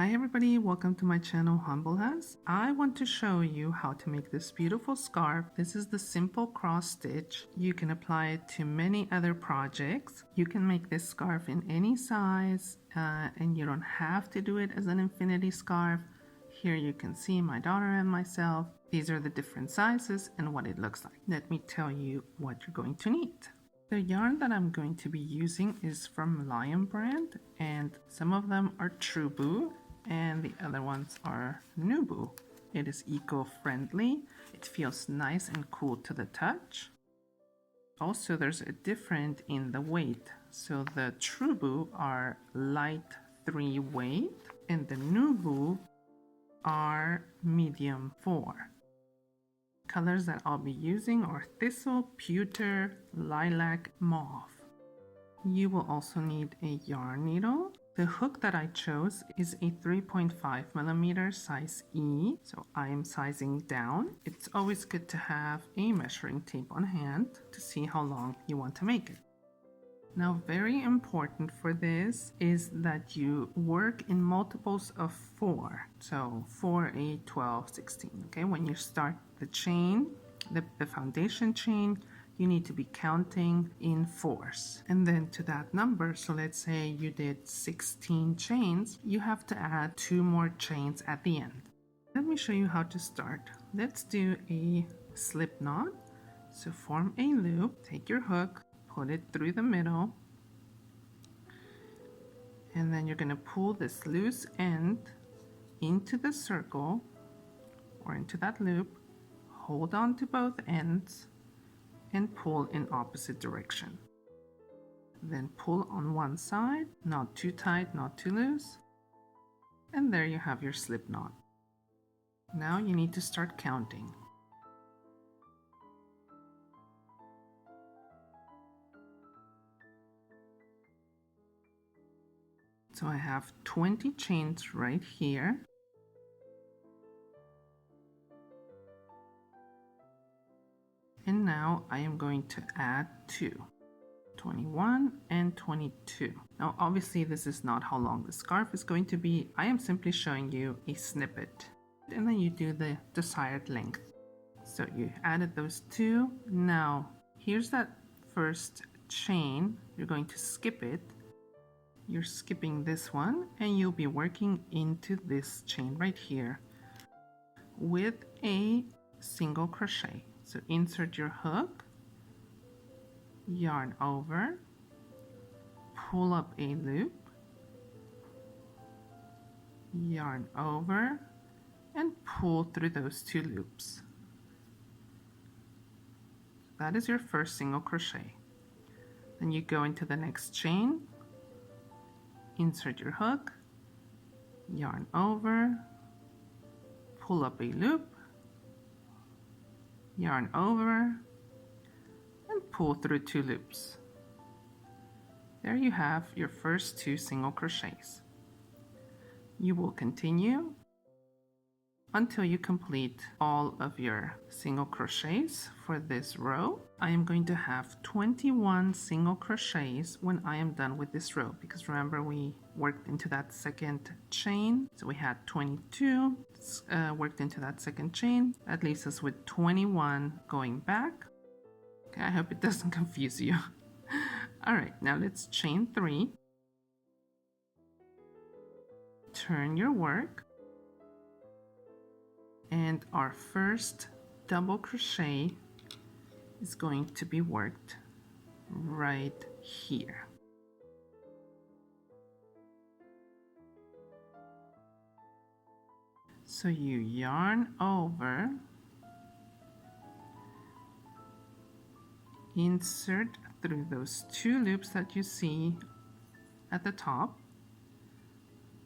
Hi everybody, welcome to my channel Humblehus. I want to show you how to make this beautiful scarf. This is the simple cross stitch. You can apply it to many other projects. You can make this scarf in any size and you don't have to do it as an infinity scarf. Here you can see my daughter and myself. These are the different sizes and what it looks like. Let me tell you what you're going to need. The yarn that I'm going to be using is from Lion brand, and some of them are Trueboo and the other ones are Nubu. It is eco-friendly. It feels nice and cool to the touch. Also, there's a difference in the weight. So the Trueboo are light 3 weight and the Nubu are medium 4. Colors that I'll be using are Thistle, Pewter, Lilac, Mauve. You will also need a yarn needle. The hook that I chose is a 3.5mm size E, so I am sizing down. It's always good to have a measuring tape on hand to see how long you want to make it. Now, very important for this is that you work in multiples of 4. So 4, 8, 12, 16. Okay, when you start the chain, the foundation chain, you need to be counting in 4s. And then to that number, so let's say you did 16 chains, you have to add 2 more chains at the end. Let me show you how to start. Let's do a slip knot. So form a loop, take your hook, put it through the middle, and then you're going to pull this loose end into the circle or into that loop, hold on to both ends and pull in opposite direction. Then pull on one side, not too tight, not too loose, and there you have your slip knot. Now you need to start counting. So I have 20 chains right here. And now I am going to add 2, 21 and 22. Now obviously this is not how long the scarf is going to be. I am simply showing you a snippet. And then you do the desired length. So you added those 2. Now here's that first chain. You're going to skip it. You're skipping this one and you'll be working into this chain right here with a single crochet. So insert your hook, yarn over, pull up a loop, yarn over, and pull through those 2 loops. That is your first single crochet. Then you go into the next chain, insert your hook, yarn over, pull up a loop, yarn over, and pull through 2 loops. There you have your first 2 single crochets. You will continue until you complete all of your single crochets for this row. I am going to have 21 single crochets when I am done with this row, because remember we worked into that second chain. So we had 22 worked into that second chain. That leaves us with 21 going back. Okay, I hope it doesn't confuse you. All right, now let's chain 3. Turn your work. And our first double crochet is going to be worked right here. So you yarn over, insert through those 2 loops that you see at the top,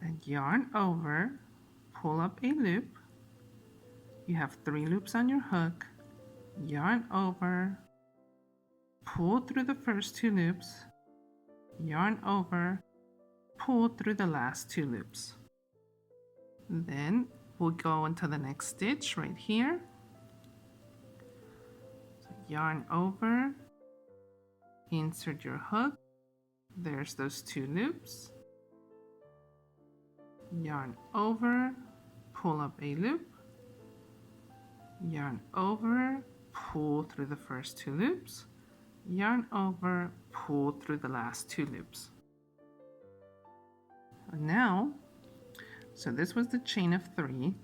then yarn over, pull up a loop. You have 3 loops on your hook, yarn over, pull through the first 2 loops, yarn over, pull through the last 2 loops. Then we'll go into the next stitch right here. So yarn over, insert your hook, there's those 2 loops, yarn over, pull up a loop, yarn over, pull through the first 2 loops, yarn over, pull through the last 2 loops. And now, so this was the chain of 3,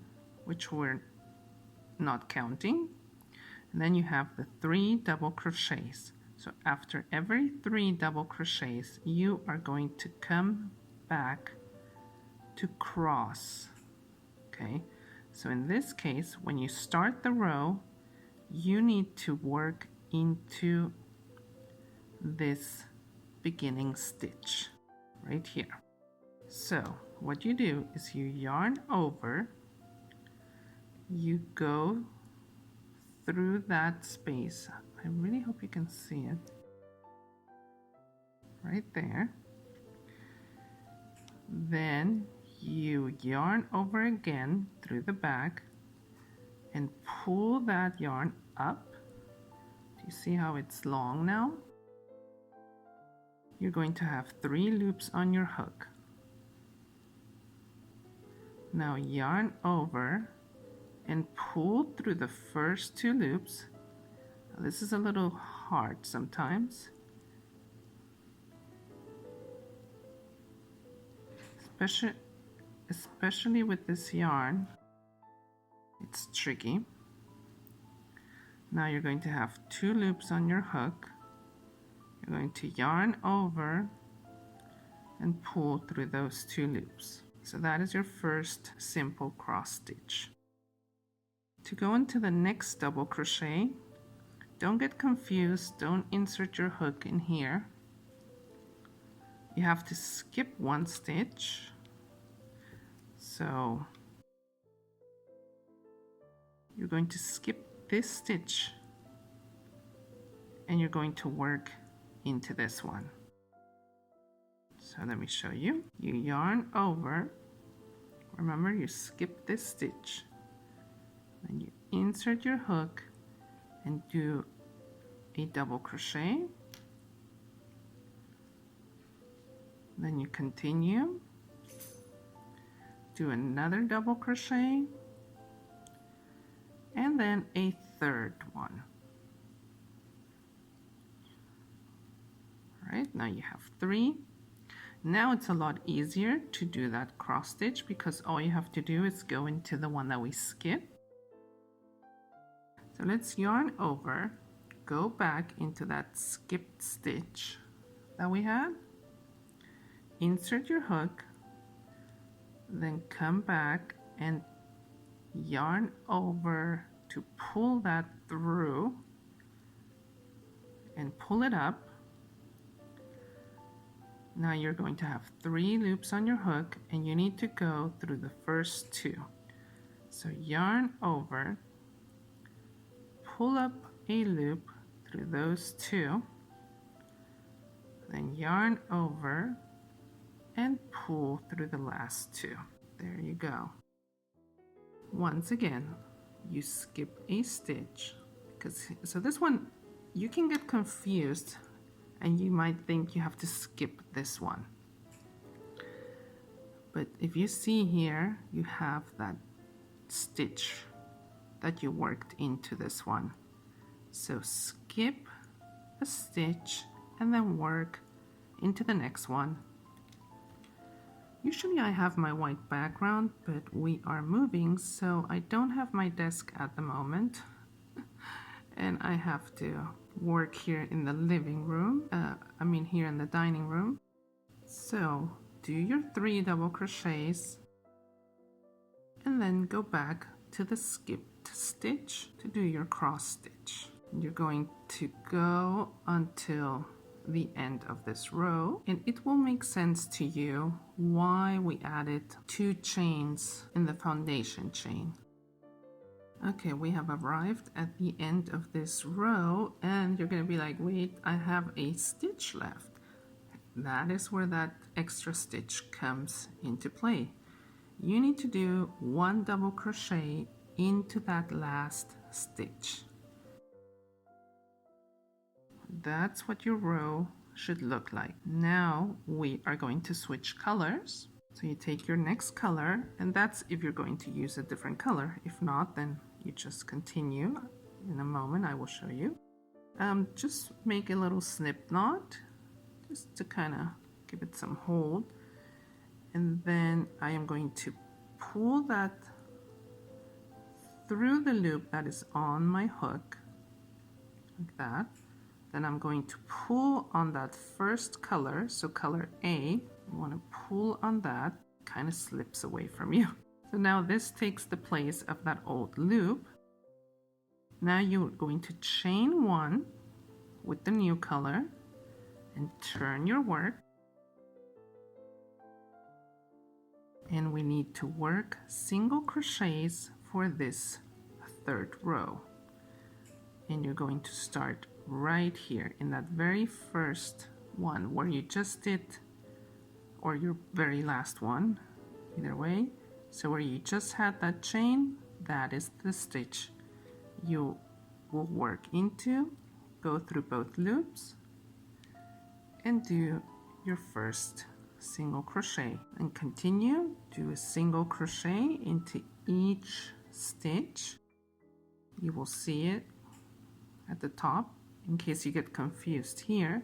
which we're not counting, and then you have the 3 double crochets. So after every 3 double crochets, you are going to come back to cross. Okay, so in this case, when you start the row, you need to work into this beginning stitch right here. So what you do is you yarn over, you go through that space. I really hope you can see it right there. Then you yarn over again through the back and pull that yarn up. Do you see how it's long now? You're going to have 3 loops on your hook. Now yarn over and pull through the first 2 loops. Now, this is a little hard sometimes, especially with this yarn. It's tricky. Now you're going to have 2 loops on your hook. You're going to yarn over and pull through those 2 loops. So that is your first simple cross stitch. To go into the next double crochet, don't get confused, don't insert your hook in here. You have to skip 1 stitch. So you're going to skip this stitch and you're going to work into this one. So let me show you. You yarn over, remember you skip this stitch, then you insert your hook and do a double crochet, then you continue, do another double crochet, and then a third one. All right, now you have 3. Now it's a lot easier to do that cross stitch because all you have to do is go into the one that we skipped. So let's yarn over, go back into that skipped stitch that we had, insert your hook, then come back and yarn over to pull that through and pull it up. Now you're going to have 3 loops on your hook and you need to go through the first 2. So yarn over, pull up a loop through those 2, then yarn over and pull through the last 2. There you go. Once again, you skip a stitch so this one you can get confused and you might think you have to skip this one. But if you see here, you have that stitch that you worked into this one. So skip a stitch and then work into the next one. Usually I have my white background, but we are moving, so I don't have my desk at the moment. And I have to work here in the living room, here in the dining room. So do your 3 double crochets and then go back to the skipped stitch to do your cross stitch. You're going to go until the end of this row, and it will make sense to you why we added 2 chains in the foundation chain. Okay, we have arrived at the end of this row, and you're going to be like, wait, I have a stitch left. That is where that extra stitch comes into play. You need to do 1 double crochet into that last stitch. That's what your row should look like. Now we are going to switch colors. So you take your next color, and that's if you're going to use a different color. If not, then you just continue. In a moment I will show you. Just make a little slip knot just to kind of give it some hold, and then I am going to pull that through the loop that is on my hook like that. Then I'm going to pull on that first color, so color A. You want to pull on that, kind of slips away from you. So now this takes the place of that old loop. Now you're going to chain one with the new color and turn your work. And we need to work single crochets for this third row. And you're going to start right here in that very first one where you just did, or your very last one, either way. So where you just had that chain, that is the stitch you will work into. Go through both loops and do your first single crochet, and continue. Do a single crochet into each stitch. You will see it at the top. In case you get confused here,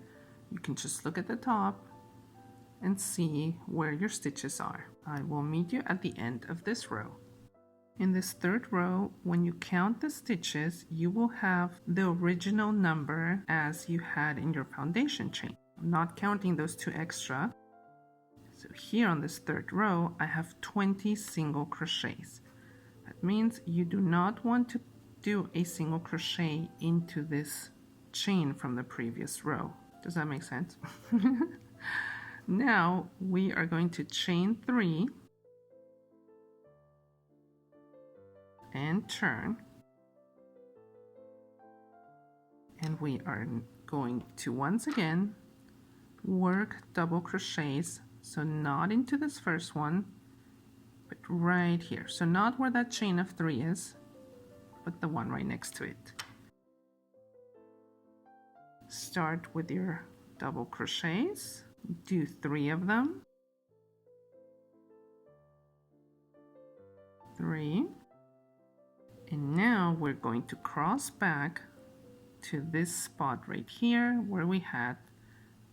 you can just look at the top and see where your stitches are. I will meet you at the end of this row. In this third row, when you count the stitches, you will have the original number as you had in your foundation chain. I'm not counting those two extra. So here on this third row, I have 20 single crochets. That means you do not want to do a single crochet into this chain from the previous row. Does that make sense? Now we are going to chain 3 and turn, and we are going to once again work double crochets, so not into this first one, but right here. So not where that chain of 3 is, but the one right next to it. Start with your double crochets, do 3 of them, 3, and now we're going to cross back to this spot right here where we had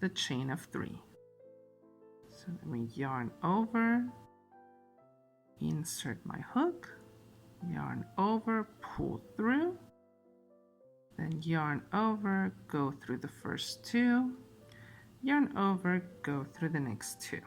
the chain of 3. So let me yarn over, insert my hook, yarn over, pull through, then yarn over, go through the first 2, yarn over, go through the next 2,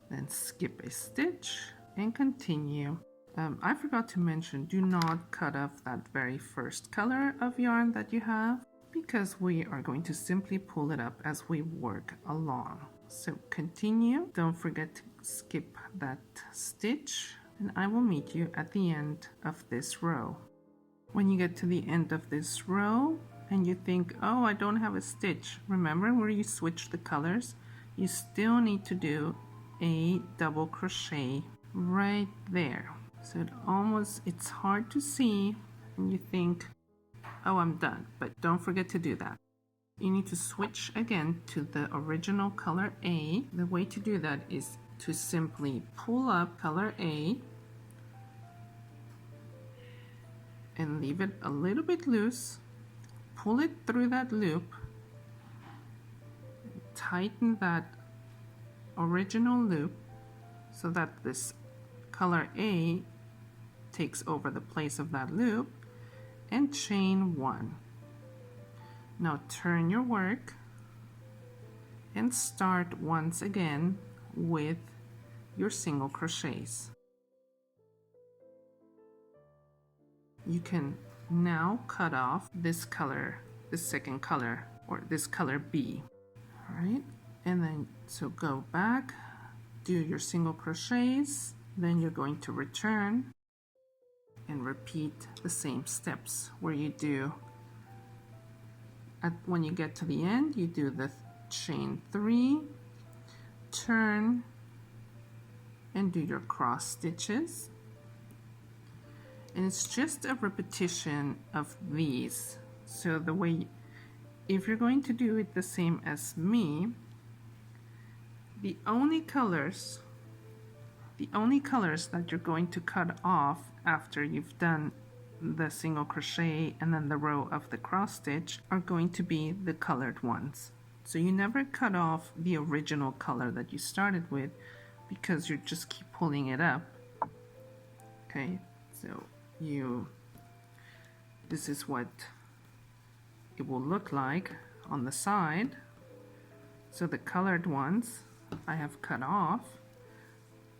then skip a stitch and continue. I forgot to mention, do not cut off that very first color of yarn that you have, because we are going to simply pull it up as we work along. So continue, don't forget to skip that stitch, and I will meet you at the end of this row. When you get to the end of this row and you think, oh, I don't have a stitch, remember where you switch the colors? You still need to do a double crochet right there. So it's hard to see and you think, oh, I'm done, but don't forget to do that. You need to switch again to the original color A. The way to do that is to simply pull up color A and leave it a little bit loose, pull it through that loop, tighten that original loop so that this color A takes over the place of that loop, and chain 1. Now turn your work and start once again with your single crochets. You can now cut off this color, this second color, or this color B. All right, and then so go back, do your single crochets, then you're going to return and repeat the same steps where you do when you get to the end, you do the chain 3, turn, and do your cross stitches. And it's just a repetition of these. So the way, if you're going to do it the same as me, the only colors The only colors that you're going to cut off after you've done the single crochet and then the row of the cross stitch are going to be the colored ones. So you never cut off the original color that you started with because you just keep pulling it up. Okay, so this is what it will look like on the side. So the colored ones I have cut off,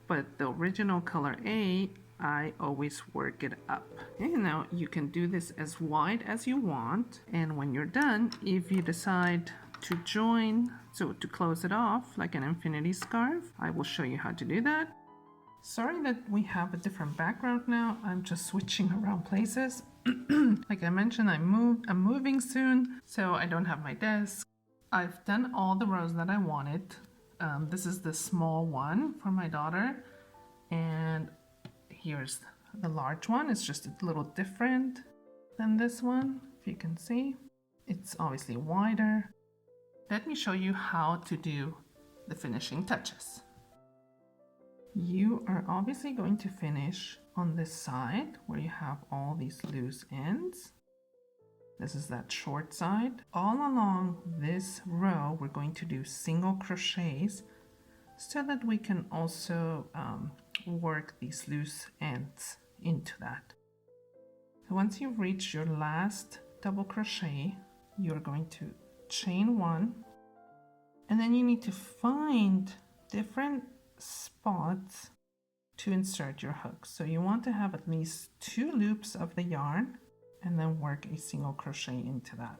but the original color A, I always work it up. Okay, now you can do this as wide as you want, and when you're done, if you decide to join, so to close it off like an infinity scarf, I will show you how to do that. Sorry that we have a different background now. I'm just switching around places. Like I mentioned, I'm moving soon, so I don't have my desk. I've done all the rows that I wanted. This is the small one for my daughter, and here's the large one. It's just a little different than this one, if you can see. It's obviously wider. Let me show you how to do the finishing touches. You are obviously going to finish on this side where you have all these loose ends. This is that short side. All along this row, we're going to do single crochets so that we can also work these loose ends into that. So once you reach your last double crochet, you're going to chain one, and then you need to find different spots to insert your hook. So you want to have at least 2 loops of the yarn and then work a single crochet into that.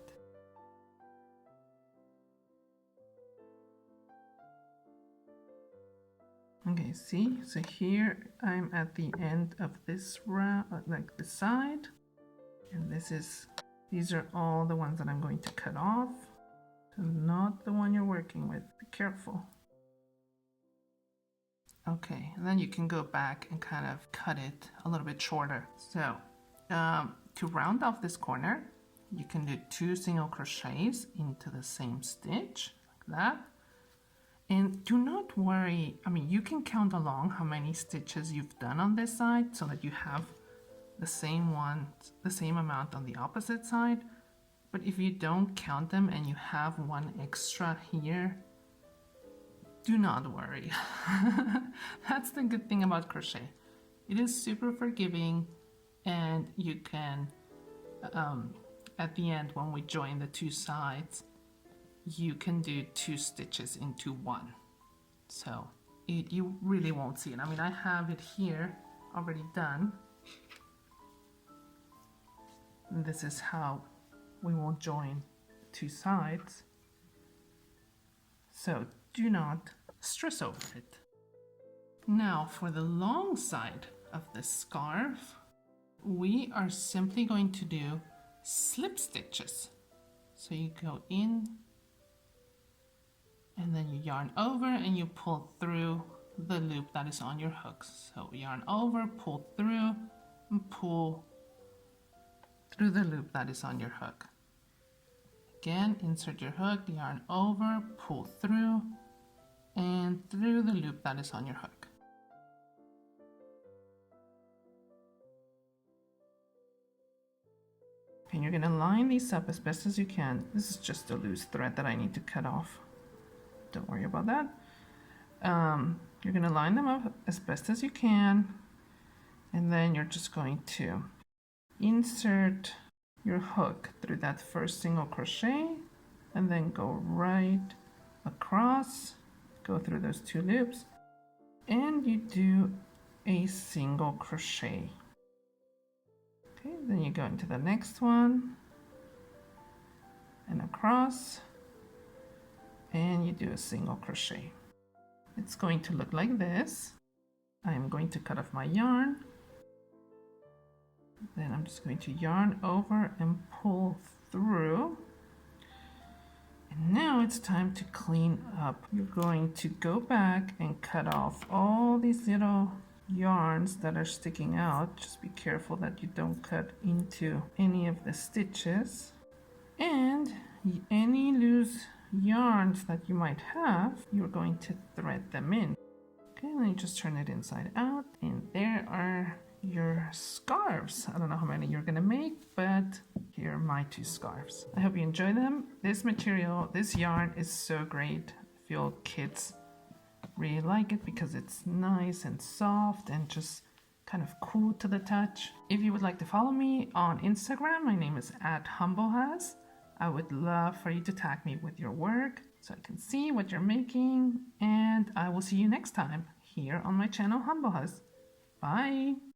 Okay, see, so here I'm at the end of this round, like the side, and these are all the ones that I'm going to cut off. So not the one you're working with, be careful. Okay, and then you can go back and kind of cut it a little bit shorter. So to round off this corner, you can do 2 single crochets into the same stitch, like that. And do not worry, I mean, you can count along how many stitches you've done on this side so that you have the same amount on the opposite side. But if you don't count them and you have one extra here, do not worry. That's the good thing about crochet. It is super forgiving, and you can, at the end when we join the 2 sides, you can do 2 stitches into 1. So you really won't see it. I mean, I have it here already done. And this is how we will join 2 sides. So do not stress over it. Now for the long side of the scarf, we are simply going to do slip stitches. So you go in and then you yarn over and you pull through the loop that is on your hooks. So yarn over, pull through, and pull through the loop that is on your hook. Again, insert your hook, yarn over, pull through, and through the loop that is on your hook. And you're going to line these up as best as you can. This is just a loose thread that I need to cut off. Don't worry about that. You're going to line them up as best as you can, and then you're just going to insert your hook through that first single crochet and then go right across, go through those 2 loops, and you do a single crochet. Okay, then you go into the next one and across, and you do a single crochet. It's going to look like this. I am going to cut off my yarn. Then I'm just going to yarn over and pull through. And now it's time to clean up. You're going to go back and cut off all these little yarns that are sticking out. Just be careful that you don't cut into any of the stitches. And any loose yarns that you might have, you're going to thread them in. Okay, then you just turn it inside out, and there are your scarves. I don't know how many you're gonna make, but here are my 2 scarves. I hope you enjoy them. This material, this yarn is so great. I feel kids really like it because it's nice and soft and just kind of cool to the touch. If you would like to follow me on Instagram, my name is @Humblehus. I would love for you to tag me with your work so I can see what you're making, and I will see you next time here on my channel Humblehus. Bye!